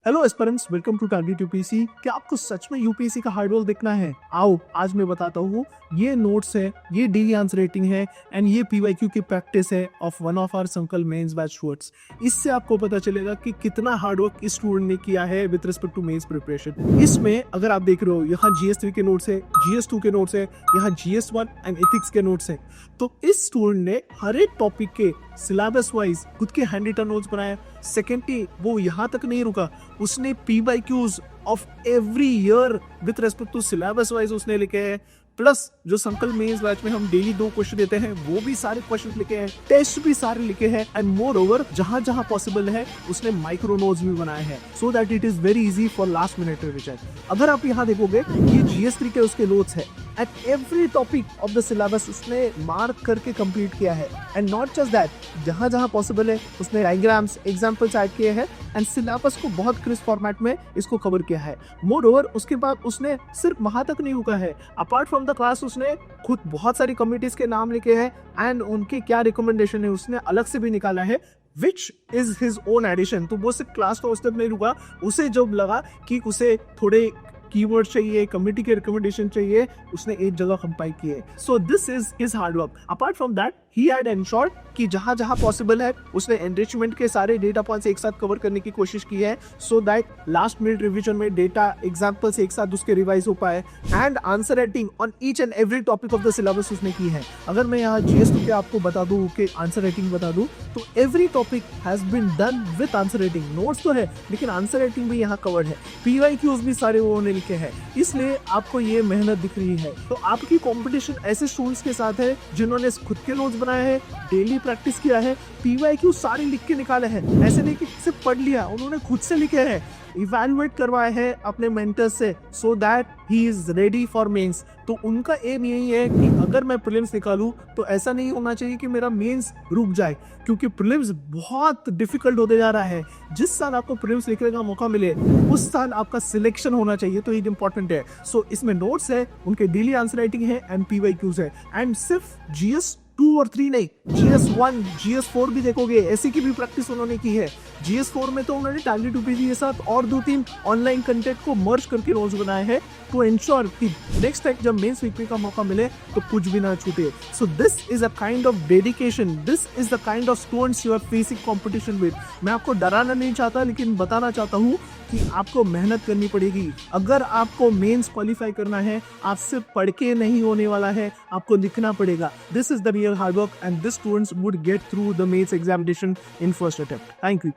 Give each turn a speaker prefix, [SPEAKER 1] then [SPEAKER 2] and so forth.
[SPEAKER 1] Hello aspirants, welcome to target UPSC. क्या आपको सच में यूपीएससी का हार्ड वर्क देखना है? आओ आज मैं बताता हूँ। ये नोट्स है, ये डेली आंसर रेटिंग है एंड ये पीवाईक्यू की प्रैक्टिस है ऑफ वन ऑफ आवर संकल मेंस बैच स्टूडेंट्स। इससे आपको पता चलेगा कि कितना हार्ड वर्क इस स्टूडेंट ने किया है with respect to mains preparation. इसमें अगर आप देख रहे हो, यहाँ GS3 के नोट्स है, GS2 के नोट्स है, यहाँ GS1 एंड एथिक्स के नोट्स है। तो इस स्टूडेंट ने हर एक टॉपिक के सिलेबस वाइज खुद के हैंड रिटन नोट्स बनाए। सेकेंडली वो यहाँ तक नहीं रुका, उसने PYQs of every year with respect to syllabus wise उसने लिखे हैं। प्लस जो संकल मेंस बैच में हम डेली 2 क्वेश्चन देते हैं, वो भी सारे क्वेश्चन लिखे हैं, टेस्ट भी सारे लिखे हैं एंड मोर ओवर जहां जहां पॉसिबल है उसने माइक्रो नोट्स भी बनाए हैं so that it is very easy for last minute revision. अगर आप यहाँ देखोगे, ये GS3 के उसके नोट्स है। At every topic of the syllabus उसने मार्क करके कंप्लीट किया है एंड नॉट जस्ट दैट, जहां जहां पॉसिबल है उसने डायग्राम्स, एग्जांपल्स ऐड किए हैं एंड सिलेबस को बहुत क्रिस्प फॉर्मेट में इसको कवर किया है। मोर ओवर उसके बाद उसने सिर्फ वहां तक नहीं रुका है, अपार्ट फ्रॉम द क्लास उसने खुद बहुत सारी कमिटीज के नाम लिखे हैं एंड उनके क्या रिकमेंडेशन है उसने अलग से भी निकाला है, which is his own edition. तो वो सिर्फ क्लास का उस तक नहीं रुका, उसे जब लगा कि उसे थोड़े कीवर्ड चाहिए, कमिटी के रिकमेंडेशन चाहिए, उसने एक जगह कंपाइल किए। सो this is his hard work. Apart from that he had ensured कि जहां जहां पॉसिबल है उसने एनरिचमेंट के सारे डेटा पॉइंट्स एक साथ कवर करने की कोशिश की है so that last minute revision में डेटा एग्जांपल्स एक साथ उसके रिवाइज हो पाए and answer writing on each and every topic of the syllabus उसने की है। अगर मैं यहाँ GS2 के आपको बता दूं कि आंसर राइटिंग बता दूं तो every topic has been done with answer writing. Notes तो है लेकिन आंसर राइटिंग भी यहाँ कवर्ड है, पीवाईक्यूज भी सारे उन्होंने लिखे हैं, इसलिए आपको ये मेहनत दिख रही है। तो आपकी कंपटीशन ऐसे स्टूडेंट्स के साथ है जिन्होंने खुद के नोट्स बनाए हैं, डेली प्रैक्टिस किया है, पीवाईक्यू सारे लिख के निकाले हैं। ऐसे नहीं कि सिर्फ पढ़ लिया, उन्होंने खुद से लिखे हैं, इवैल्यूएट करवाए हैं अपने मेंटर से so that he is ready for mains. तो उनका एम यही है कि अगर मैं प्रीलिम्स निकालूं तो ऐसा नहीं होना चाहिए कि मेरा मेंस रुक जाए, क्योंकि प्रीलिम्स बहुत डिफिकल्ट होते जा रहा है। जिस साल आपको प्रीलिम्स लिखने का मौका मिले उस साल आपका सिलेक्शन होना चाहिए, तो ये इंपॉर्टेंट है। सो इसमें नोट्स है, उनके डेली आंसर राइटिंग है एंड पीवाईक्यूज है एंड सिर्फ GS2 और 3 नहीं, GS1, GS4 भी देखोगे, ऐसी की भी प्रैक्टिस उन्होंने की है। GS4 में तो उन्होंने टारगेट यूपीएससी के साथ और 2-3 ऑनलाइन कंटेंट को मर्ज करके नोट्स बनाए हैं टू एंश्योर कि नेक्स्ट टाइम जब मेंस लिखने का मौका मिले तो कुछ भी ना छूटे। So this is a kind of dedication, this is the kind of students you are facing competition with. मैं आपको डराना नहीं चाहता, लेकिन बताना चाहता हूँ कि आपको मेहनत करनी पड़ेगी। अगर आपको मेंस क्वालिफाई करना है, आप सिर्फ पढ़ के नहीं होने वाला है, आपको लिखना पड़ेगा। This is the real hard work and this students would get through the mains examination in first attempt. Thank you.